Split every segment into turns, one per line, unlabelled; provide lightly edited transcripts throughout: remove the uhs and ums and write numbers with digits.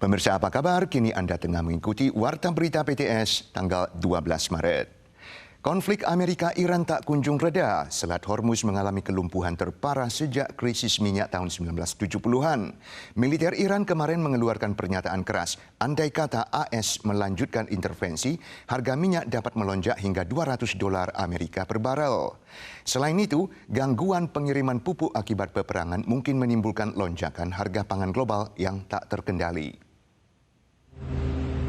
Pemirsa apa kabar? Kini Anda tengah mengikuti Warta Berita PTS tanggal 12 Maret. Konflik Amerika-Iran tak kunjung reda. Selat Hormuz mengalami kelumpuhan terparah sejak krisis minyak tahun 1970-an. Militer Iran kemarin mengeluarkan pernyataan keras. Andai kata AS melanjutkan intervensi, harga minyak dapat melonjak hingga $200 Amerika per barel. Selain itu, gangguan pengiriman pupuk akibat peperangan mungkin menimbulkan lonjakan harga pangan global yang tak terkendali.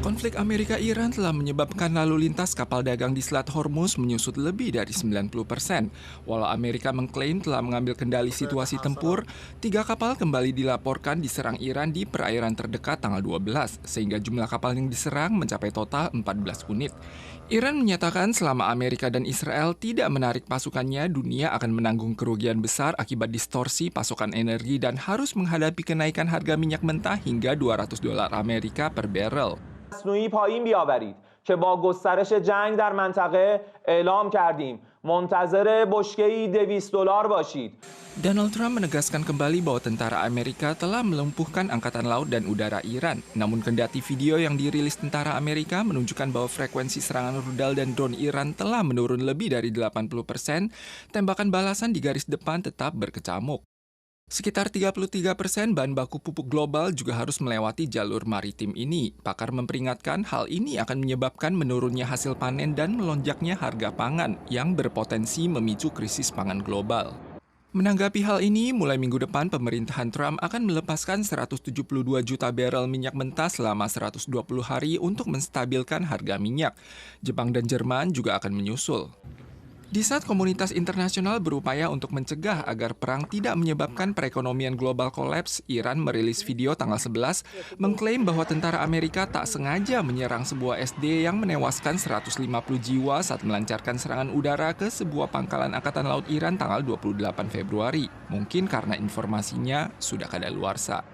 Konflik Amerika-Iran telah menyebabkan lalu lintas kapal dagang di Selat Hormuz menyusut lebih dari 90%. Walau Amerika mengklaim telah mengambil kendali situasi tempur, 3 kapal kembali dilaporkan diserang Iran di perairan terdekat tanggal 12, sehingga jumlah kapal yang diserang mencapai total 14 unit. Iran menyatakan selama Amerika dan Israel tidak menarik pasukannya, dunia akan menanggung kerugian besar akibat distorsi pasokan energi dan harus menghadapi kenaikan harga minyak mentah hingga $200 Amerika per barrel.
مصنوعی پایین بیاورید که با گسترش جنگ در منطقه اعلام کردیم منتظر بشکه‌ای $200 باشید.
Donald Trump menegaskan kembali bahwa tentara Amerika telah melumpuhkan angkatan laut dan udara Iran. Namun kendati video yang dirilis tentara Amerika menunjukkan bahwa frekuensi serangan rudal dan drone Iran telah menurun lebih dari 80%, tembakan balasan di garis depan tetap berkecamuk. Sekitar 33% bahan baku pupuk global juga harus melewati jalur maritim ini. Pakar memperingatkan hal ini akan menyebabkan menurunnya hasil panen dan melonjaknya harga pangan yang berpotensi memicu krisis pangan global. Menanggapi hal ini, mulai minggu depan pemerintahan Trump akan melepaskan 172 juta barel minyak mentah selama 120 hari untuk menstabilkan harga minyak. Jepang dan Jerman juga akan menyusul. Di saat komunitas internasional berupaya untuk mencegah agar perang tidak menyebabkan perekonomian global kolaps, Iran merilis video tanggal 11 mengklaim bahwa tentara Amerika tak sengaja menyerang sebuah SD yang menewaskan 150 jiwa saat melancarkan serangan udara ke sebuah pangkalan Angkatan Laut Iran tanggal 28 Februari. Mungkin karena informasinya sudah kadaluarsa.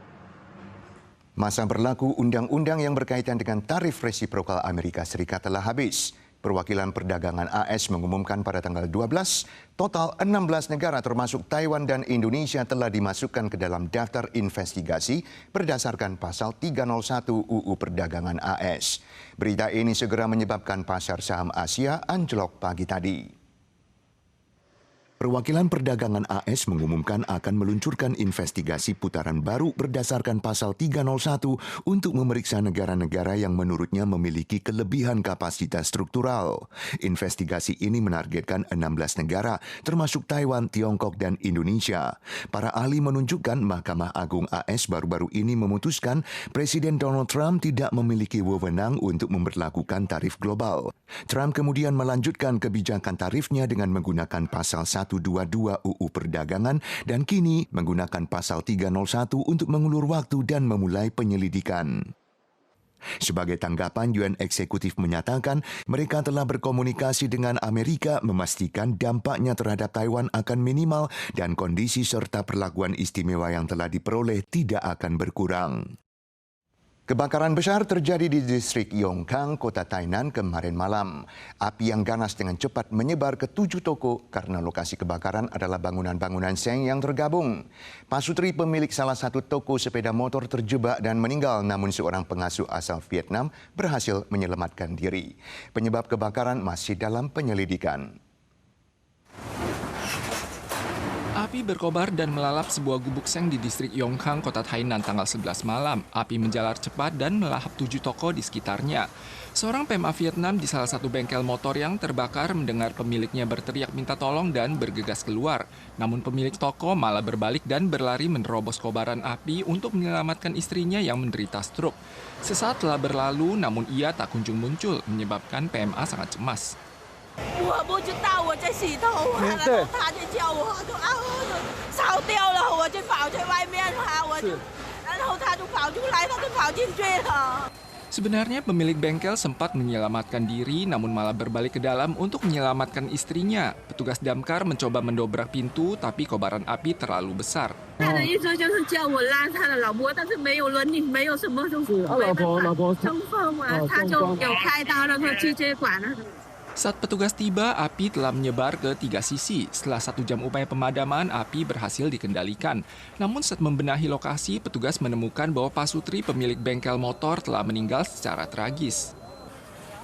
Masa berlaku undang-undang yang berkaitan dengan tarif resiprokal Amerika Serikat telah habis. Perwakilan Perdagangan AS mengumumkan pada tanggal 12, total 16 negara termasuk Taiwan dan Indonesia telah dimasukkan ke dalam daftar investigasi berdasarkan pasal 301 UU Perdagangan AS. Berita ini segera menyebabkan pasar saham Asia anjlok pagi tadi. Perwakilan Perdagangan AS mengumumkan akan meluncurkan investigasi putaran baru berdasarkan pasal 301 untuk memeriksa negara-negara yang menurutnya memiliki kelebihan kapasitas struktural. Investigasi ini menargetkan 16 negara, termasuk Taiwan, Tiongkok, dan Indonesia. Para ahli menunjukkan Mahkamah Agung AS baru-baru ini memutuskan Presiden Donald Trump tidak memiliki wewenang untuk memberlakukan tarif global. Trump kemudian melanjutkan kebijakan tarifnya dengan menggunakan pasal 122 UU Perdagangan dan kini menggunakan pasal 301 untuk mengulur waktu dan memulai penyelidikan. Sebagai tanggapan, UN Eksekutif menyatakan mereka telah berkomunikasi dengan Amerika memastikan dampaknya terhadap Taiwan akan minimal dan kondisi serta perlakuan istimewa yang telah diperoleh tidak akan berkurang. Kebakaran besar terjadi di distrik Yongkang, kota Tainan kemarin malam. Api yang ganas dengan cepat menyebar ke 7 toko karena lokasi kebakaran adalah bangunan-bangunan seng yang tergabung. Pak Sutri, pemilik salah satu toko sepeda motor terjebak dan meninggal, namun seorang pengasuh asal Vietnam berhasil menyelamatkan diri. Penyebab kebakaran masih dalam penyelidikan.
Api berkobar dan melalap sebuah gubuk seng di distrik Yongkang, kota Tainan tanggal 11 malam. Api menjalar cepat dan melahap 7 toko di sekitarnya. Seorang PMA Vietnam di salah satu bengkel motor yang terbakar mendengar pemiliknya berteriak minta tolong dan bergegas keluar. Namun pemilik toko malah berbalik dan berlari menerobos kobaran api untuk menyelamatkan istrinya yang menderita stroke. Sesaat telah berlalu, namun ia tak kunjung muncul, menyebabkan PMA sangat cemas.
我不知道我在洗头，完了他就叫我，烧掉了，我就跑去外面然后他就跑出来，他就跑进去了。
Sebenarnya pemilik bengkel sempat menyelamatkan diri namun malah berbalik ke dalam untuk menyelamatkan istrinya. Petugas damkar mencoba mendobrak pintu tapi kobaran api terlalu besar.
他的意思就是叫我拉他的老婆，但是没有人，你没有什么东西，老婆通风啊，他就有开刀了，说气血管了。
Saat petugas tiba, api telah menyebar ke 3 sisi. Setelah 1 jam upaya pemadaman, api berhasil dikendalikan. Namun saat membenahi lokasi, petugas menemukan bahwa Pak Sutri, pemilik bengkel motor, telah meninggal secara tragis.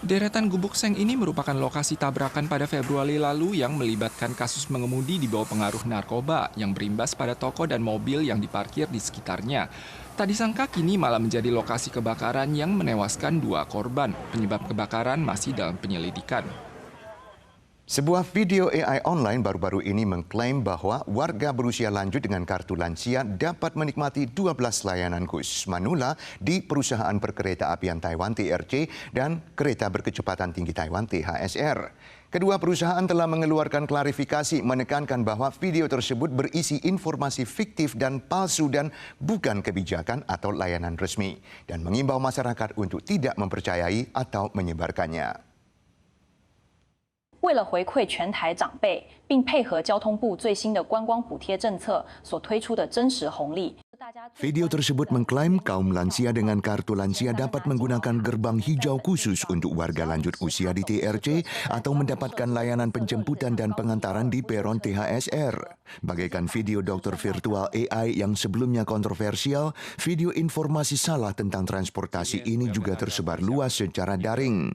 Deretan gubuk seng ini merupakan lokasi tabrakan pada Februari lalu yang melibatkan kasus mengemudi di bawah pengaruh narkoba yang berimbas pada toko dan mobil yang diparkir di sekitarnya. Tak disangka kini malah menjadi lokasi kebakaran yang menewaskan 2 korban. Penyebab kebakaran masih dalam penyelidikan.
Sebuah video AI online baru-baru ini mengklaim bahwa warga berusia lanjut dengan kartu lansia dapat menikmati 12 layanan khusus Manula di perusahaan perkereta-apian Taiwan TRC dan kereta berkecepatan tinggi Taiwan THSR. Kedua perusahaan telah mengeluarkan klarifikasi menekankan bahwa video tersebut berisi informasi fiktif dan palsu dan bukan kebijakan atau layanan resmi dan mengimbau masyarakat untuk tidak mempercayai atau menyebarkannya.
为了回馈全台长辈，并配合交通部最新的观光补贴政策所推出的真实红利。
Video tersebut mengklaim kaum lansia dengan kartu lansia dapat menggunakan gerbang hijau khusus untuk warga lanjut usia di TRC atau mendapatkan layanan penjemputan dan pengantaran di peron THSR. Bagaikan video dokter virtual AI yang sebelumnya kontroversial, video informasi salah tentang transportasi ini juga tersebar luas secara daring.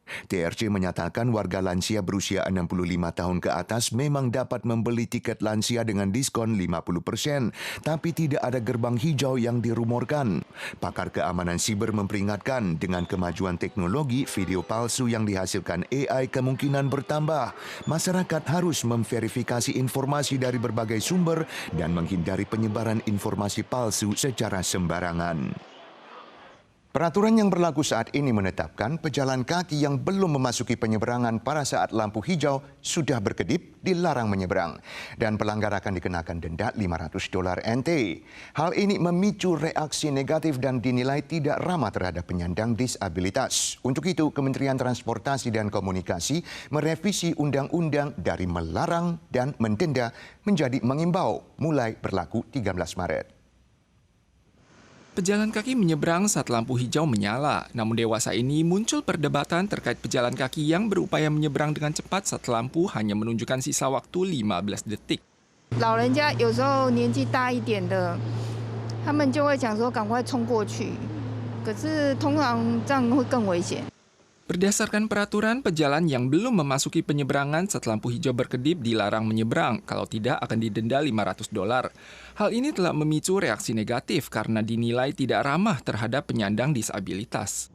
TRC menyatakan warga lansia berusia 65 tahun ke atas memang dapat membeli tiket lansia dengan diskon 50%, tapi tidak ada gerbang hijau yang dirumorkan. Pakar keamanan siber memperingatkan dengan kemajuan teknologi, video palsu yang dihasilkan AI kemungkinan bertambah. Masyarakat harus memverifikasi informasi dari berbagai sumber dan menghindari penyebaran informasi palsu secara sembarangan. Peraturan yang berlaku saat ini menetapkan pejalan kaki yang belum memasuki penyeberangan pada saat lampu hijau sudah berkedip dilarang menyeberang dan pelanggar akan dikenakan denda $500 NT. Hal ini memicu reaksi negatif dan dinilai tidak ramah terhadap penyandang disabilitas. Untuk itu, Kementerian Transportasi dan Komunikasi merevisi undang-undang dari melarang dan mendenda menjadi mengimbau mulai berlaku 13 Maret.
Pejalan kaki menyeberang saat lampu hijau menyala. Namun dewasa ini muncul perdebatan terkait pejalan kaki yang berupaya menyeberang dengan cepat saat lampu hanya menunjukkan sisa waktu 15 detik.
老人家有时候年纪大一点的，他们就会想说赶快冲过去，可是通常这样会更危险。
Berdasarkan peraturan, pejalan yang belum memasuki penyeberangan saat lampu hijau berkedip dilarang menyeberang. Kalau tidak akan didenda $500. Hal ini telah memicu reaksi negatif karena dinilai tidak ramah terhadap penyandang disabilitas.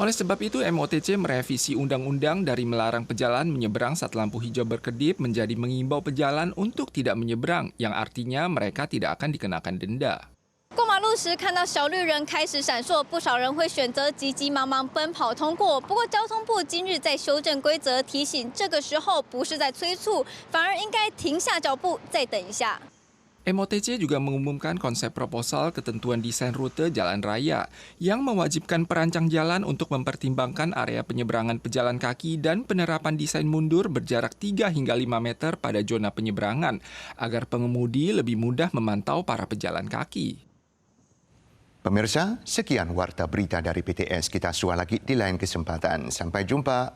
Oleh sebab itu, MOTC merevisi undang-undang dari melarang pejalan menyeberang saat lampu hijau berkedip menjadi mengimbau pejalan untuk tidak menyeberang, yang artinya mereka tidak akan dikenakan denda.
过马路时看到小绿人开始闪烁，不少人会选择急急忙忙奔跑通过。不过交通部今日在修正规则，提醒这个时候不是在催促，反而应该停下脚步，再等一下。
MOTC juga mengumumkan konsep proposal ketentuan desain rute jalan raya yang mewajibkan perancang jalan untuk mempertimbangkan area penyeberangan pejalan kaki dan penerapan desain mundur berjarak 3 hingga 5 meter pada zona penyeberangan agar pengemudi lebih mudah memantau para pejalan kaki.
Pemirsa, sekian warta berita dari PTS. Kita sua lagi di lain kesempatan. Sampai jumpa.